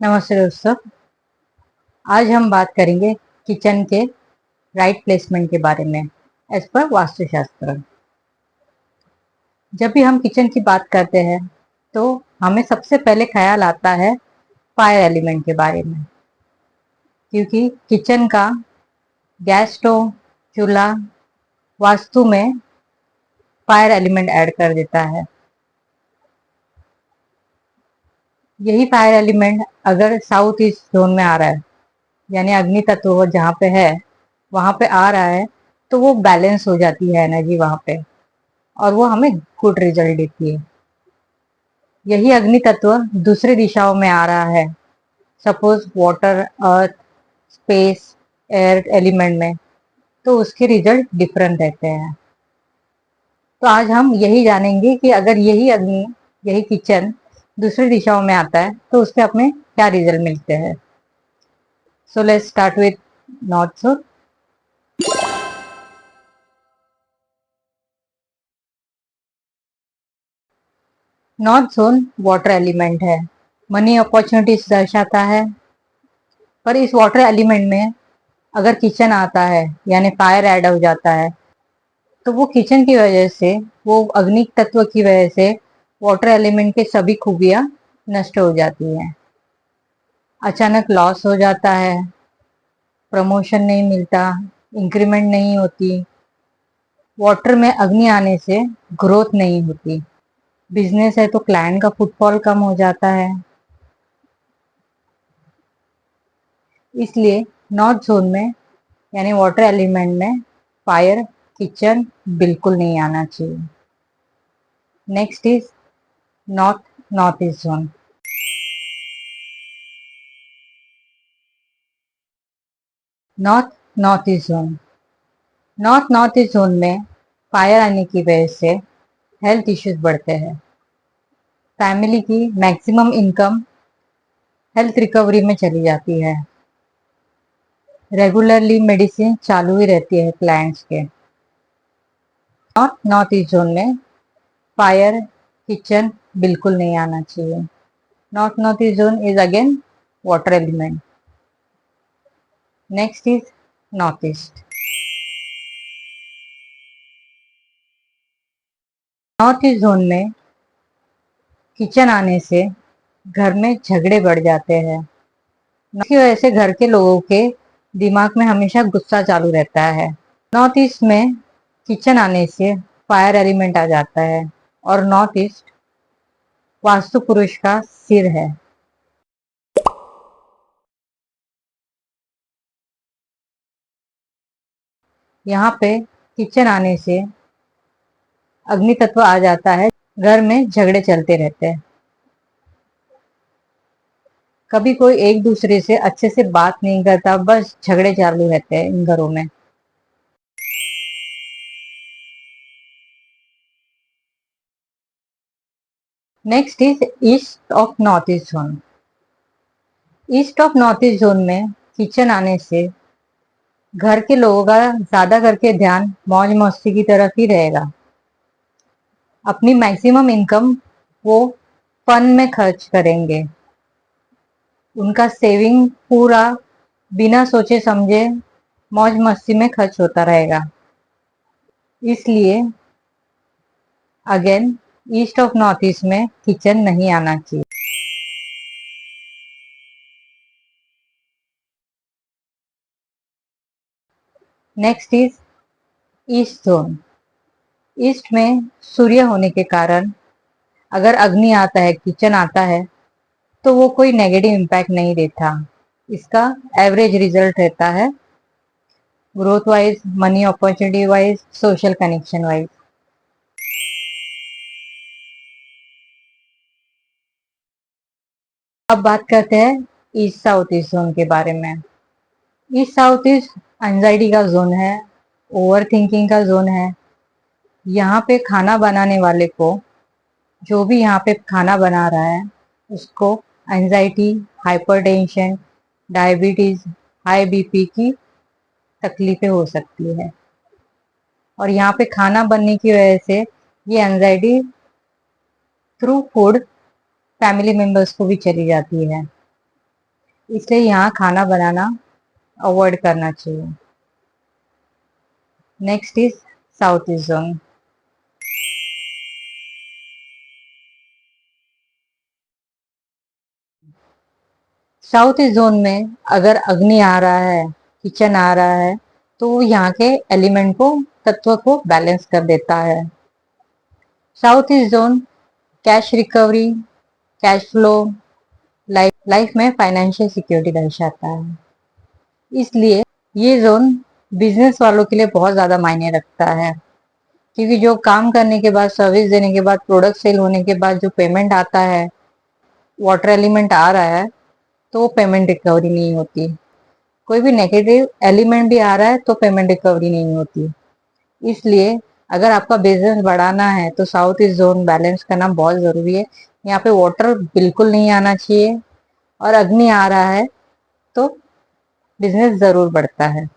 नमस्ते दोस्तों। आज हम बात करेंगे किचन के राइट प्लेसमेंट के बारे में एज पर वास्तुशास्त्र। जब भी हम किचन की बात करते हैं तो हमें सबसे पहले ख्याल आता है फायर एलिमेंट के बारे में, क्योंकि किचन का गैस स्टोव, चूल्हा वास्तु में फायर एलिमेंट ऐड कर देता है। यही फायर एलिमेंट अगर साउथ ईस्ट जोन में आ रहा है, यानी अग्नि तत्व जहाँ पे है वहां पे आ रहा है, तो वो बैलेंस हो जाती है एनर्जी वहां पे, और वो हमें गुड रिजल्ट देती है। यही अग्नि तत्व दूसरी दिशाओं में आ रहा है, सपोज वाटर, अर्थ, स्पेस, एयर एलिमेंट में, तो उसके रिजल्ट डिफरेंट रहते हैं। तो आज हम यही जानेंगे कि अगर यही अग्नि, यही किचन दूसरी दिशाओं में आता है तो उसके हमें क्या रिजल्ट मिलते हैं। So let's start with north zone. North zone water element है, मनी अपॉर्चुनिटीज दर्शाता है। पर इस वाटर एलिमेंट में अगर किचन आता है यानी फायर ऐड हो जाता है, तो वो किचन की वजह से, वो अग्नि तत्व की वजह से वाटर एलिमेंट के सभी खूबियां नष्ट हो जाती हैं। अचानक लॉस हो जाता है, प्रमोशन नहीं मिलता, इंक्रीमेंट नहीं होती। वाटर में अग्नि आने से ग्रोथ नहीं होती। बिजनेस है तो क्लाइंट का फुटफॉल कम हो जाता है। इसलिए नॉर्थ जोन में यानी वाटर एलिमेंट में फायर किचन बिल्कुल नहीं आना चाहिए। Next is north north east zone. North north east zone, north north east zone में फायर आने की वजह से हेल्थ इश्यूज बढ़ते हैं। फैमिली की मैक्सिमम इनकम हेल्थ रिकवरी में चली जाती है। रेगुलरली मेडिसिन चालू ही रहती है क्लाइंट्स के। नॉर्थ नॉर्थ ईस्ट जोन में फायर किचन बिल्कुल नहीं आना चाहिए। North north east zone is again water element. Next is north east. North east zone में किचन आने से घर में झगड़े बढ़ जाते हैं। इसकी वजह से घर के लोगों के दिमाग में हमेशा गुस्सा चालू रहता है। नॉर्थ ईस्ट में किचन आने से फायर एलिमेंट आ जाता है, और नॉर्थ ईस्ट वास्तु पुरुष का सिर है। यहाँ पे किचन आने से अग्नि तत्व आ जाता है, घर में झगड़े चलते रहते हैं। कभी कोई एक दूसरे से अच्छे से बात नहीं करता, बस झगड़े चालू रहते हैं इन घरों में। Next is east of north east zone. East of north east zone में किचन आने से घर के लोगों का ज्यादा करके ध्यान मौज मस्ती की तरफ ही रहेगा। अपनी मैक्सिमम इनकम वो फन में खर्च करेंगे। उनका सेविंग पूरा बिना सोचे समझे मौज मस्ती में खर्च होता रहेगा। इसलिए again east of north east में किचन नहीं आना चाहिए। Next is east zone. East में सूर्य होने के कारण अगर अग्नि आता है, किचन आता है, तो वो कोई नेगेटिव इम्पैक्ट नहीं देता। इसका एवरेज रिजल्ट रहता है, growth wise, money opportunity wise, social connection wise. अब बात करते हैं ईस्ट साउथ ईस्ट जोन के बारे में। ईस्ट साउथ ईस्ट एंजाइटी का जोन है, ओवर थिंकिंग का जोन है। यहाँ पे खाना बनाने वाले को, जो भी यहाँ पे खाना बना रहा है, उसको anxiety, hypertension, diabetes, high BP की तकलीफें हो सकती है। और यहाँ पे खाना बनने की वजह से ये anxiety through food family members को भी चली जाती है। इसलिए यहाँ खाना बनाना अवॉइड करना चाहिए। Next is south east zone. South east zone में अगर अग्नि आ रहा है, किचन आ रहा है, तो वो यहाँ के एलिमेंट को, तत्व को बैलेंस कर देता है। South east zone cash recovery, cash flow, life में फाइनेंशियल सिक्योरिटी दर्शाता है। इसलिए ये जोन बिजनेस वालों के लिए बहुत ज्यादा मायने रखता है, क्योंकि जो काम करने के बाद, सर्विस देने के बाद, प्रोडक्ट सेल होने के बाद जो पेमेंट आता है, वाटर एलिमेंट आ रहा है, तो वो पेमेंट रिकवरी नहीं होती। कोई भी नेगेटिव एलिमेंट भी आ रहा है तो पेमेंट रिकवरी नहीं होती। इसलिए अगर आपका बिजनेस बढ़ाना है तो साउथ ईस्ट जोन बैलेंस करना बहुत जरूरी है। यहाँ पे वाटर बिल्कुल नहीं आना चाहिए, और अग्नि आ रहा है तो बिजनेस जरूर बढ़ता है।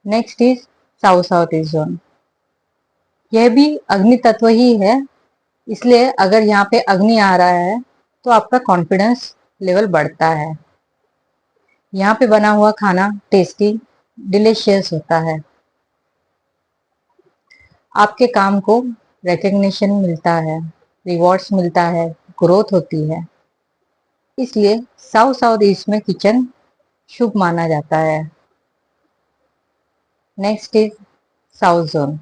Next is south south east zone. यह भी अग्नि तत्व ही है, इसलिए अगर यहाँ पे अग्नि आ रहा है तो आपका कॉन्फिडेंस लेवल बढ़ता है। यहाँ पे बना हुआ खाना टेस्टी, डिलीशियस होता है। आपके काम को रिकग्निशन मिलता है, रिवॉर्ड्स मिलता है, ग्रोथ होती है। इसलिए साउथ साउथ ईस्ट में किचन शुभ माना जाता है। Next is south zone.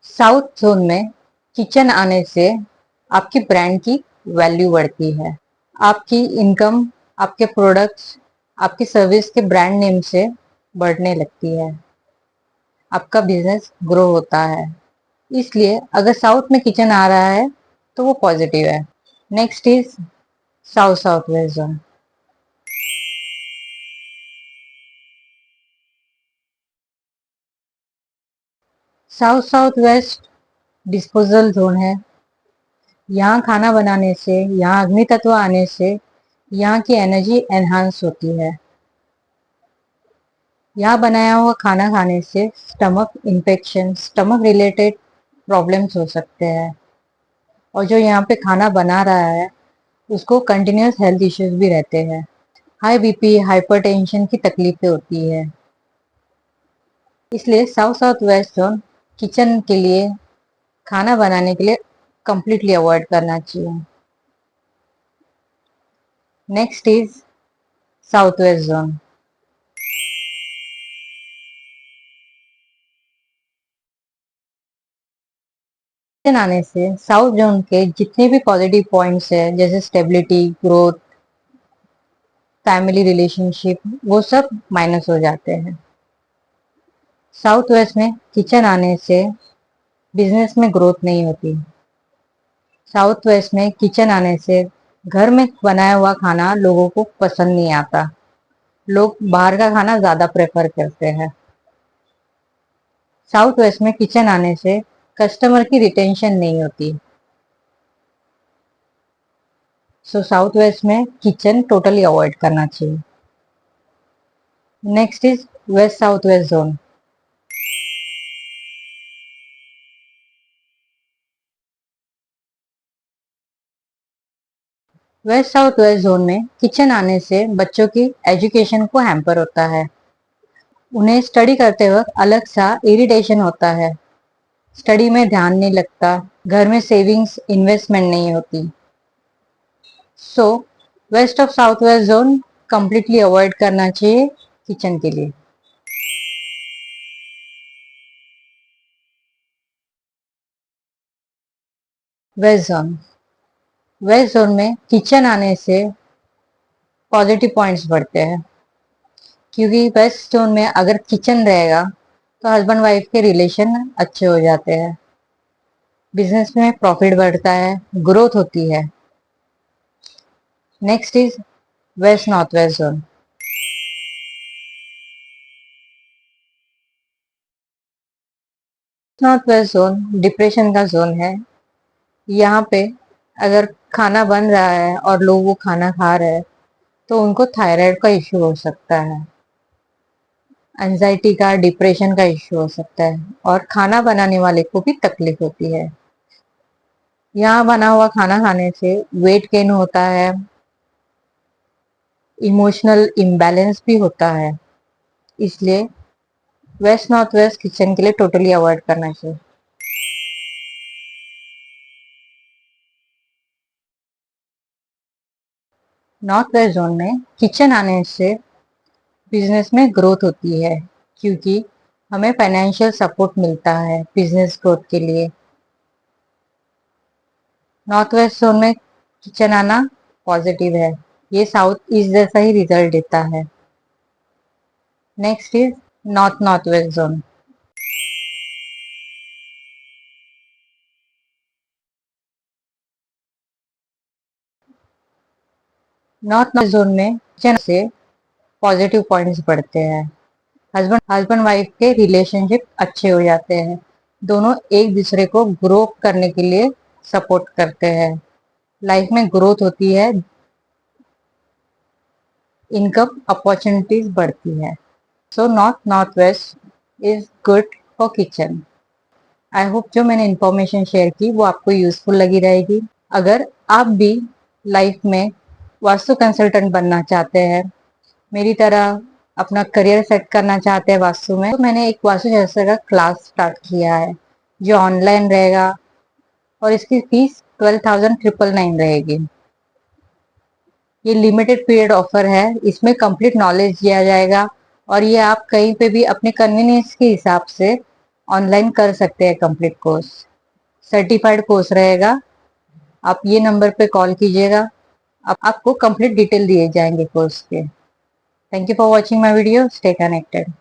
South zone में किचन आने से आपकी ब्रांड की वैल्यू बढ़ती है। आपकी इनकम, आपके प्रोडक्ट्स, आपकी सर्विस के ब्रांड नेम से बढ़ने लगती है। आपका बिजनेस ग्रो होता है। इसलिए अगर साउथ में किचन आ रहा है तो वो पॉजिटिव है। Next is south south west zone. South south west disposal zone है। यहाँ खाना बनाने से, यहाँ अग्नि तत्व आने से यहाँ की एनर्जी एनहांस होती है। यहाँ बनाया हुआ खाना खाने से stomach infection, stomach related problems हो सकते हैं। और जो यहाँ पे खाना बना रहा है उसको कंटिन्यूस हेल्थ इश्यूज भी रहते हैं। हाई बीपी, हाइपरटेंशन की तकलीफें होती है। इसलिए south south west zone kitchen के लिए, खाना बनाने के लिए कंप्लीटली अवॉइड करना चाहिए। Next is south west zone. Kitchen आने से साउथ जोन के जितने भी पॉजिटिव पॉइंट्स है, जैसे स्टेबिलिटी, ग्रोथ, फैमिली रिलेशनशिप, वो सब माइनस हो जाते हैं। साउथ वेस्ट में किचन आने से बिजनेस में ग्रोथ नहीं होती। साउथ वेस्ट में किचन आने से घर में बनाया हुआ खाना लोगों को पसंद नहीं आता। लोग बाहर का खाना ज्यादा प्रेफर करते हैं। साउथ वेस्ट में किचन आने से कस्टमर की रिटेंशन नहीं होती। सो साउथ वेस्ट में किचन टोटली अवॉइड करना चाहिए। Next is west south west zone. West south west zone में किचन आने से बच्चों की एजुकेशन को हैम्पर होता है। उन्हें स्टडी करते वक्त अलग सा इरिटेशन होता है। स्टडी में ध्यान नहीं लगता। घर में सेविंग्स, इन्वेस्टमेंट नहीं होती। So west of south west zone completely avoid करना चाहिए किचन के लिए। West zone. वेस्ट जोन में किचन आने से पॉजिटिव पॉइंट्स बढ़ते हैं, क्योंकि वेस्ट जोन में अगर किचन रहेगा तो हस्बैंड वाइफ के रिलेशन अच्छे हो जाते हैं, बिजनेस में प्रॉफिट बढ़ता है, ग्रोथ होती है। Next is west north west zone. North west zone depression का जोन है। यहाँ पे अगर खाना बन रहा है और लोग वो खाना खा रहे हैं तो उनको थायराइड का इश्यू हो सकता है, एंजाइटी का, डिप्रेशन का इश्यू हो सकता है, और खाना बनाने वाले को भी तकलीफ होती है। यहाँ बना हुआ खाना खाने से वेट गेन होता है, इमोशनल इम्बैलेंस भी होता है। इसलिए वेस्ट नॉर्थ वेस्ट किचन के लिए टोटली अवॉइड करना चाहिए। नॉर्थ वेस्ट जोन में किचन आने से बिजनेस में ग्रोथ होती है, क्योंकि हमें फाइनेंशियल सपोर्ट मिलता है बिजनेस ग्रोथ के लिए। नॉर्थ वेस्ट जोन में किचन आना पॉजिटिव है, ये साउथ ईस्ट जैसा ही रिजल्ट देता है। Next is north north west zone. North north zone में किचन से पॉजिटिव पॉइंट्स बढ़ते हैं। हस्बैंड हस्बैंड वाइफ के रिलेशनशिप अच्छे हो जाते हैं, दोनों एक दूसरे को ग्रो करने के लिए सपोर्ट करते हैं, लाइफ में ग्रोथ होती है, इनकम अपॉर्चुनिटीज बढ़ती है। So north north west is good for kitchen. I hope जो मैंने इंफॉर्मेशन शेयर की वो आपको यूजफुल लगी रहेगी। अगर आप भी लाइफ में वास्तु कंसल्टेंट बनना चाहते हैं, मेरी तरह अपना करियर सेट करना चाहते हैं वास्तु में, तो मैंने एक वास्तु शास्त्र का क्लास स्टार्ट किया है जो ऑनलाइन रहेगा, और इसकी फीस 12,999 रहेगी। ये लिमिटेड पीरियड ऑफर है, इसमें कंप्लीट नॉलेज दिया जाएगा, और ये आप कहीं पे भी अपने कन्वीनियंस के हिसाब से ऑनलाइन कर सकते हैं। कंप्लीट कोर्स सर्टिफाइड कोर्स रहेगा। आप ये नंबर पे कॉल कीजिएगा, आपको कंप्लीट डिटेल दिए जाएंगे कोर्स के। Thank you for watching my video, stay connected.